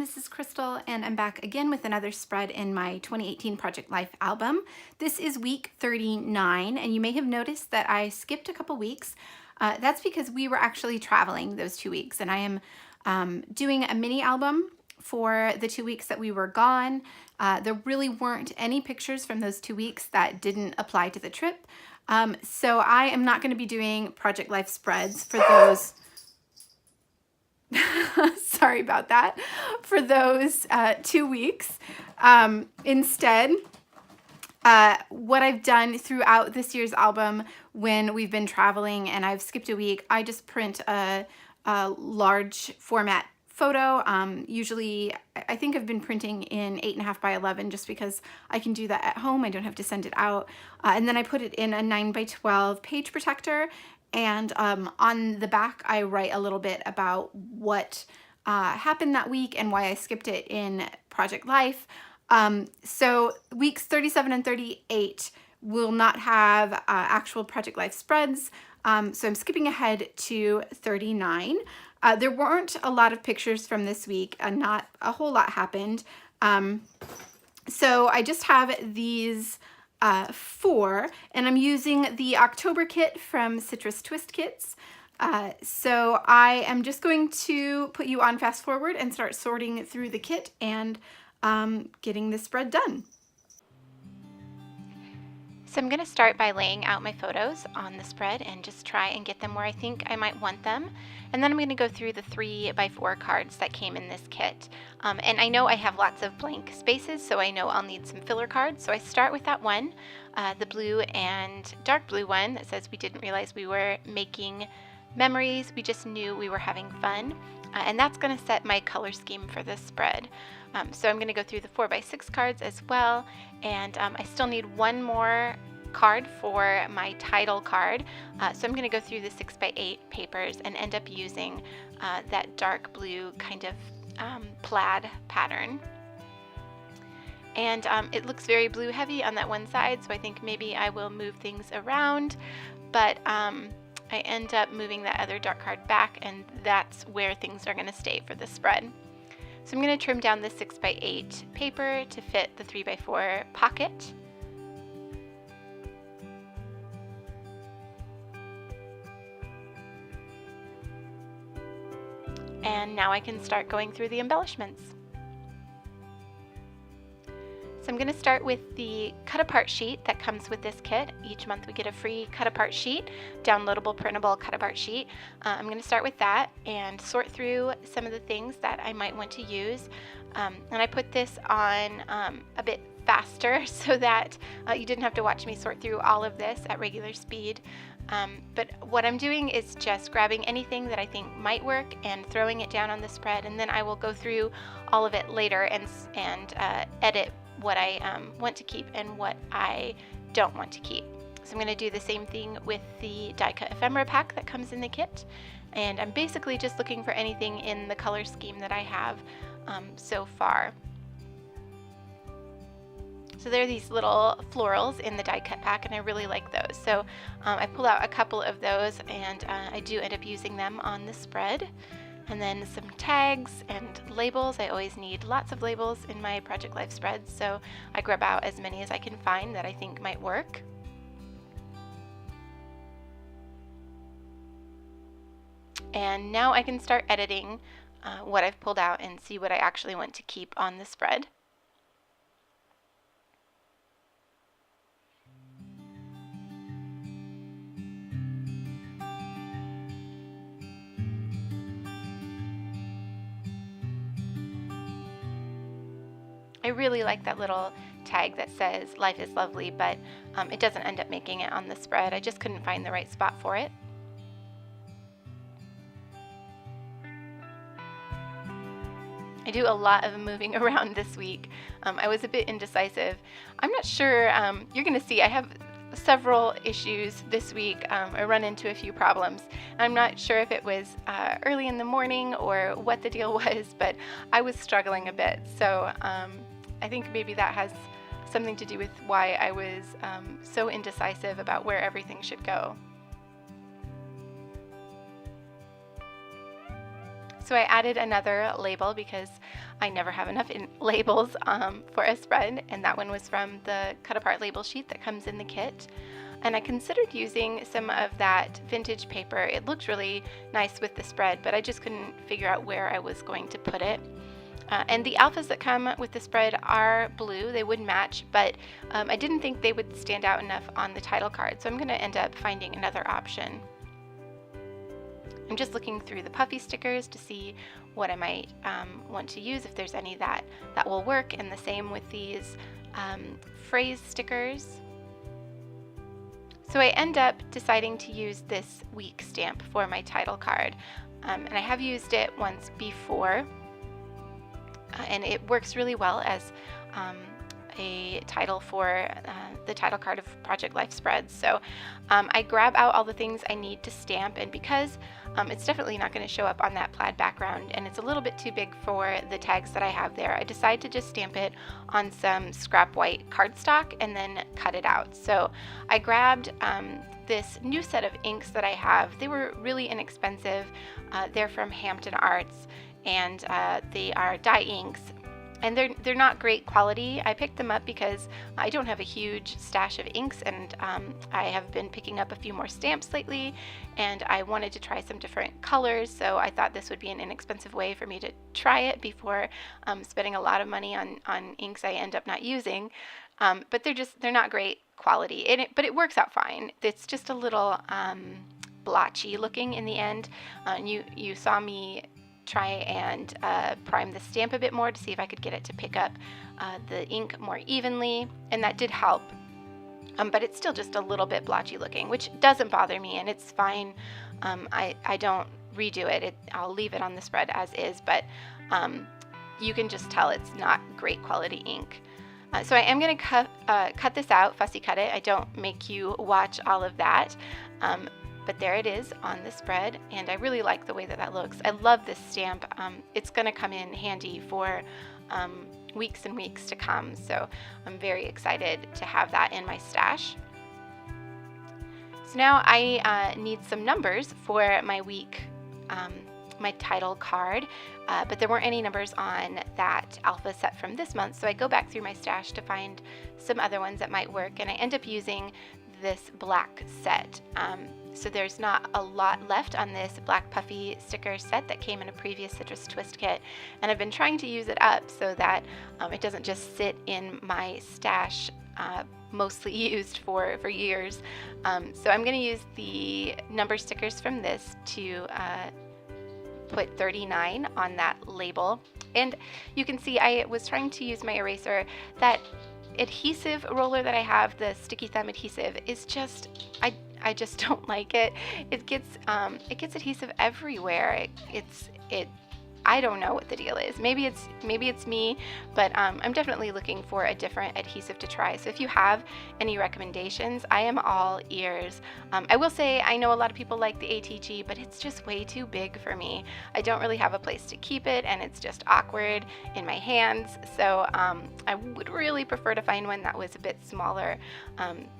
this is Crystal, and I'm back again with another spread in my 2018 Project Life album. This is week 39, and you may have noticed that I skipped a couple weeks. That's because we were actually traveling those 2 weeks, and I am doing a mini album for the 2 weeks that we were gone. There really weren't any pictures from those 2 weeks that didn't apply to the trip. So I am not going to be doing Project Life spreads for those. Sorry about that. For those 2 weeks. Instead, what I've done throughout this year's album when we've been traveling and I've skipped a week, I just print a large format photo. Usually, I think I've been printing in 8.5 by 11 just because I can do that at home. I don't have to send it out. And then I put it in a 9 by 12 page protector. And on the back, I write a little bit about what happened that week and why I skipped it in Project Life. So weeks 37 and 38 will not have actual Project Life spreads. So I'm skipping ahead to 39. There weren't a lot of pictures from this week, and not a whole lot happened. So I just have these 4, and I'm using the October kit from Citrus Twist Kits. So I am just going to put you on fast forward and start sorting through the kit and getting this spread done. So I'm going to start by laying out my photos on the spread and just try and get them where I think I might want them. And then I'm going to go through the 3 by 4 cards that came in this kit. And I know I have lots of blank spaces, so I know I'll need some filler cards. So I start with that one, the blue and dark blue one that says we didn't realize we were making memories, we just knew we were having fun. And that's going to set my color scheme for this spread. So I'm going to go through the 4 by 6 cards as well, and I still need one more card for my title card. So I'm going to go through the 6 by 8 papers and end up using that dark blue kind of plaid pattern. And it looks very blue heavy on that one side, so I think maybe I will move things around, but I end up moving that other dark card back, and that's where things are going to stay for the spread. So I'm going to trim down the 6 by 8 paper to fit the 3 by 4 pocket. And now I can start going through the embellishments. So I'm going to start with the cut apart sheet that comes with this kit. Each month we get a free cut apart sheet, downloadable printable cut apart sheet. I'm going to start with that and sort through some of the things that I might want to use. And I put this on a bit faster so that you didn't have to watch me sort through all of this at regular speed. But what I'm doing is just grabbing anything that I think might work and throwing it down on the spread, and then I will go through all of it later and edit what I want to keep and what I don't want to keep. So I'm going to do the same thing with the die cut ephemera pack that comes in the kit, and I'm basically just looking for anything in the color scheme that I have so far. So there are these little florals in the die cut pack, and I really like those. So I pulled out a couple of those, and I do end up using them on the spread. And then some tags and labels. I always need lots of labels in my Project Life spreads, so I grab out as many as I can find that I think might work. And now I can start editing what I've pulled out and see what I actually want to keep on the spread. I really like that little tag that says life is lovely, but it doesn't end up making it on the spread. I just couldn't find the right spot for it. I do a lot of moving around this week. I was a bit indecisive. I'm not sure, you're going to see I have several issues this week. I run into a few problems. I'm not sure if it was early in the morning or what the deal was, but I was struggling a bit. So I think maybe that has something to do with why I was so indecisive about where everything should go. So I added another label because I never have enough labels for a spread, and that one was from the cut apart label sheet that comes in the kit. And I considered using some of that vintage paper. It looked really nice with the spread, but I just couldn't figure out where I was going to put it. And the alphas that come with the spread are blue. They would match, but I didn't think they would stand out enough on the title card, so I'm going to end up finding another option. I'm just looking through the puffy stickers to see what I might want to use, if there's any that will work, and the same with these phrase stickers. So I end up deciding to use this week stamp for my title card, and I have used it once before, and it works really well as a title for the title card of Project Life Spreads. So I grab out all the things I need to stamp, and because it's definitely not going to show up on that plaid background and it's a little bit too big for the tags that I have there, I decide to just stamp it on some scrap white cardstock and then cut it out. So I grabbed this new set of inks that I have. They were really inexpensive. They're from Hampton Arts, and they are dye inks, and they're not great quality. I picked them up because I don't have a huge stash of inks, and I have been picking up a few more stamps lately, and I wanted to try some different colors, so I thought this would be an inexpensive way for me to try it before spending a lot of money on inks I end up not using. But they're not great quality, but it works out fine. It's just a little blotchy looking in the end. You saw me try and prime the stamp a bit more to see if I could get it to pick up the ink more evenly, and that did help. But it's still just a little bit blotchy looking, which doesn't bother me, and it's fine. I don't redo it. I'll leave it on the spread as is, but you can just tell it's not great quality ink. So I am going to cut this out, fussy cut it. I don't make you watch all of that. But there it is on the spread, and I really like the way that looks. I love this stamp. It's going to come in handy for weeks and weeks to come, so I'm very excited to have that in my stash. So now I need some numbers for my week, my title card, but there weren't any numbers on that alpha set from this month, so I go back through my stash to find some other ones that might work, and I end up using this black set. So there's not a lot left on this black puffy sticker set that came in a previous Citrus Twist kit, and I've been trying to use it up so that it doesn't just sit in my stash, mostly used for years. So I'm going to use the number stickers from this to put 39 on that label, and you can see I was trying to use my eraser. That adhesive roller that I have, the Sticky Thumb adhesive, is just I just don't like it. It gets adhesive everywhere. I don't know what the deal is. Maybe it's me, but I'm definitely looking for a different adhesive to try. So if you have any recommendations, I am all ears. I will say I know a lot of people like the ATG, but it's just way too big for me. I don't really have a place to keep it, and it's just awkward in my hands. So I would really prefer to find one that was a bit smaller.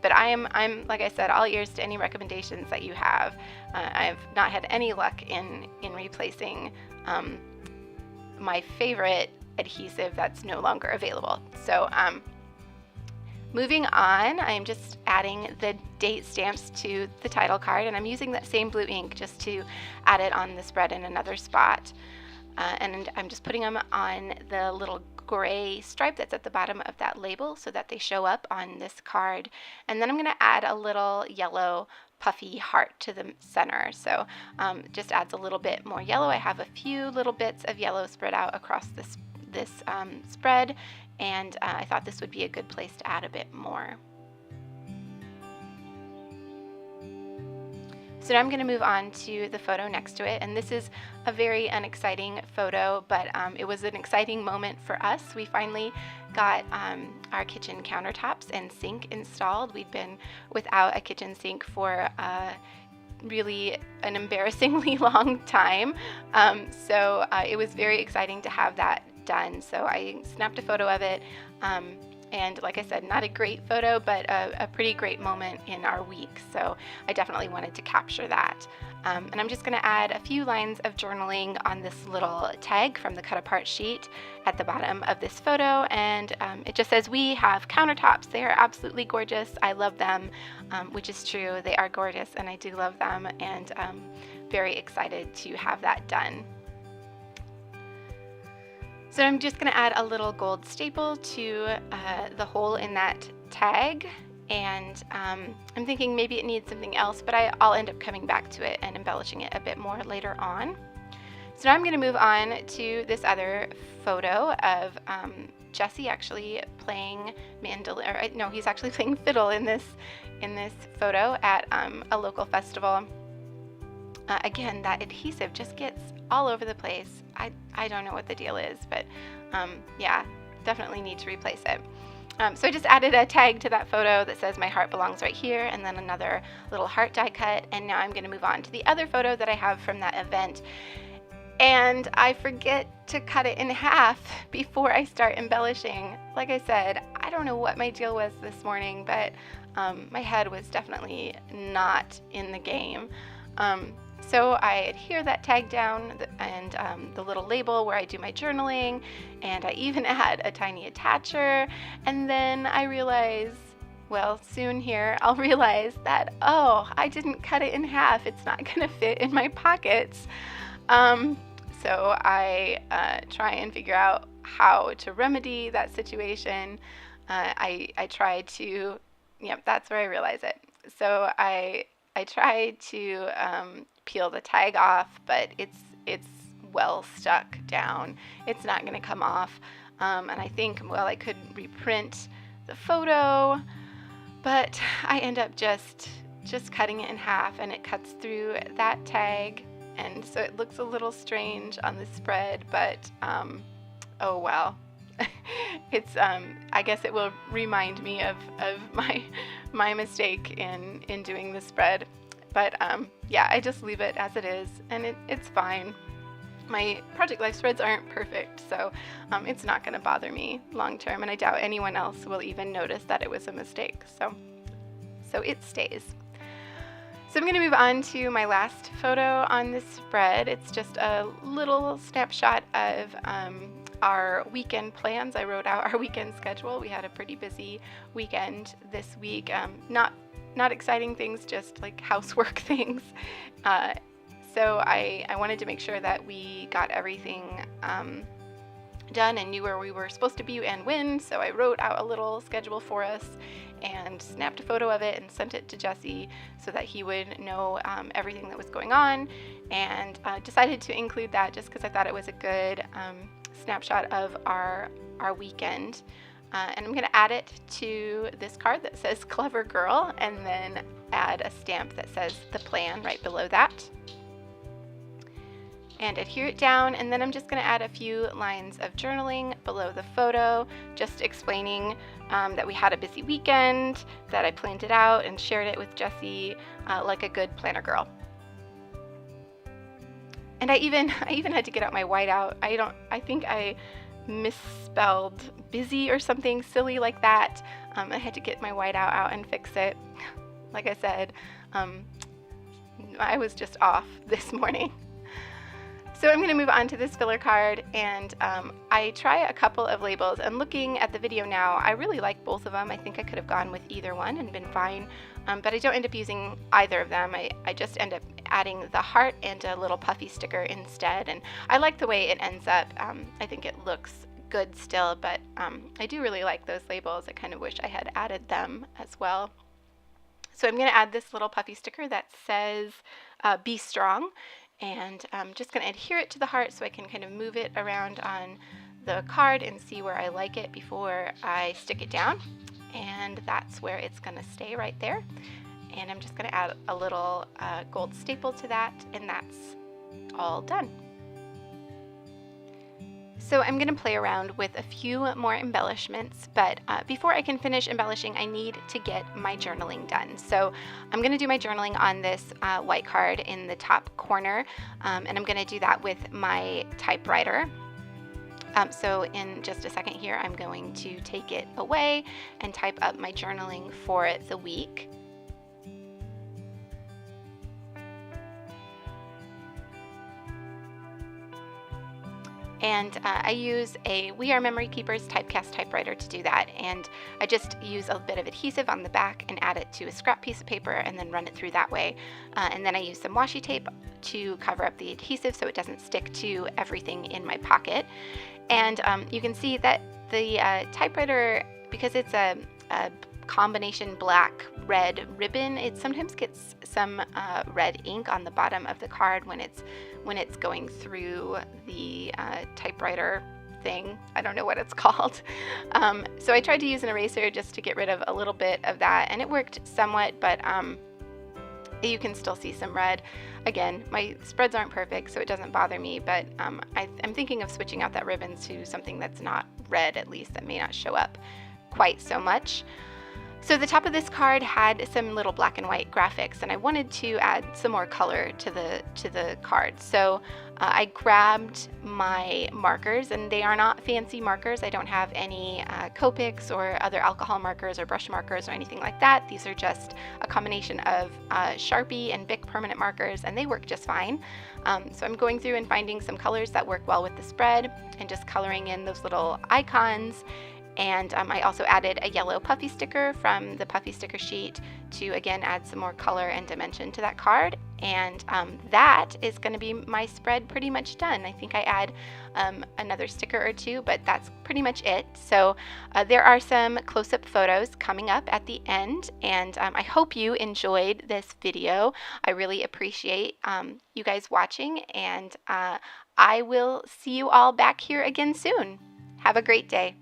But I'm like I said, all ears to any recommendations that you have. I've not had any luck in replacing my favorite adhesive that's no longer available. So moving on, I'm just adding the date stamps to the title card, and I'm using that same blue ink just to add it on the spread in another spot. And I'm just putting them on the little gray stripe that's at the bottom of that label so that they show up on this card. And then I'm going to add a little yellow puffy heart to the center, so just adds a little bit more yellow. I have a few little bits of yellow spread out across this spread, and I thought this would be a good place to add a bit more. So now I'm going to move on to the photo next to it, and this is a very unexciting photo, but it was an exciting moment for us. We finally got our kitchen countertops and sink installed. We'd been without a kitchen sink for really an embarrassingly long time, so it was very exciting to have that done. So I snapped a photo of it, And like I said, not a great photo, but a pretty great moment in our week. So I definitely wanted to capture that. And I'm just going to add a few lines of journaling on this little tag from the cut apart sheet at the bottom of this photo. And it just says, "We have countertops. They are absolutely gorgeous. I love them," which is true. They are gorgeous and I do love them, and very excited to have that done. So I'm just going to add a little gold staple to the hole in that tag, and I'm thinking maybe it needs something else, but I'll end up coming back to it and embellishing it a bit more later on. So now I'm going to move on to this other photo of Jesse actually playing mandolin, or no, he's actually playing fiddle in this photo at a local festival. Again, that adhesive just gets all over the place. I don't know what the deal is, but yeah, definitely need to replace it. So I just added a tag to that photo that says "My heart belongs right here," and then another little heart die cut. And now I'm going to move on to the other photo that I have from that event. And I forget to cut it in half before I start embellishing. Like I said, I don't know what my deal was this morning, but my head was definitely not in the game. So I adhere that tag down and the little label where I do my journaling, and I even add a tiny attacher, and then I realize, well, soon here, I'll realize that, oh, I didn't cut it in half. It's not going to fit in my pockets. So I try and figure out how to remedy that situation. I try to, yep, that's where I realize it. So I try to peel the tag off, but it's well stuck down. It's not going to come off. And I think, well, I could reprint the photo, but I end up just cutting it in half, and it cuts through that tag, and so it looks a little strange on the spread, but oh well. It's I guess it will remind me of my mistake in doing the spread. But yeah, I just leave it as it is, and it's fine. My Project Life spreads aren't perfect, so it's not going to bother me long term, and I doubt anyone else will even notice that it was a mistake. So it stays. So I'm going to move on to my last photo on this spread. It's just a little snapshot of our weekend plans. I wrote out our weekend schedule. We had a pretty busy weekend this week. Not exciting things, just like housework things. So I wanted to make sure that we got everything done and knew where we were supposed to be and when. So I wrote out a little schedule for us and snapped a photo of it and sent it to Jesse so that he would know everything that was going on, and decided to include that just because I thought it was a good snapshot of our weekend. And I'm going to add it to this card that says "Clever Girl," and then add a stamp that says "The Plan" right below that. And adhere it down, and then I'm just going to add a few lines of journaling below the photo, just explaining that we had a busy weekend, that I planned it out and shared it with Jesse like a good planner girl. And I even had to get out my whiteout. I think I misspelled busy or something silly like that. I had to get my whiteout out and fix it. Like I said, I was just off this morning. So I'm going to move on to this filler card, and I try a couple of labels, and looking at the video now, I really like both of them. I think I could have gone with either one and been fine, but I don't end up using either of them. I just end up adding the heart and a little puffy sticker instead, and I like the way it ends up. I think it looks good still, but I do really like those labels. I kind of wish I had added them as well. So I'm going to add this little puffy sticker that says "Be Strong," and I'm just going to adhere it to the heart so I can kind of move it around on the card and see where I like it before I stick it down. And that's where it's going to stay right there. And I'm just going to add a little gold staple to that, and that's all done. So I'm going to play around with a few more embellishments, but before I can finish embellishing, I need to get my journaling done. So I'm going to do my journaling on this white card in the top corner, and I'm going to do that with my typewriter. So in just a second here, I'm going to take it away and type up my journaling for the week. And I use a We Are Memory Keepers typecast typewriter to do that. And I just use a bit of adhesive on the back and add it to a scrap piece of paper and then run it through that way. And then I use some washi tape to cover up the adhesive so it doesn't stick to everything in my pocket. And you can see that the typewriter, because it's a combination black red ribbon, it sometimes gets some red ink on the bottom of the card when it's going through the typewriter thing. I don't know what it's called. So I tried to use an eraser just to get rid of a little bit of that, and it worked somewhat, but you can still see some red. Again, my spreads aren't perfect, so it doesn't bother me, but I'm thinking of switching out that ribbon to something that's not red, at least, that may not show up quite so much. So the top of this card had some little black and white graphics, and I wanted to add some more color to the card. So I grabbed my markers, and they are not fancy markers. I don't have any Copics or other alcohol markers or brush markers or anything like that. These are just a combination of Sharpie and Bic permanent markers, and they work just fine. So I'm going through and finding some colors that work well with the spread and just coloring in those little icons. And I also added a yellow puffy sticker from the puffy sticker sheet to, again, add some more color and dimension to that card. And that is going to be my spread pretty much done. I think I add another sticker or two, but that's pretty much it. So there are some close-up photos coming up at the end, and I hope you enjoyed this video. I really appreciate you guys watching, and I will see you all back here again soon. Have a great day.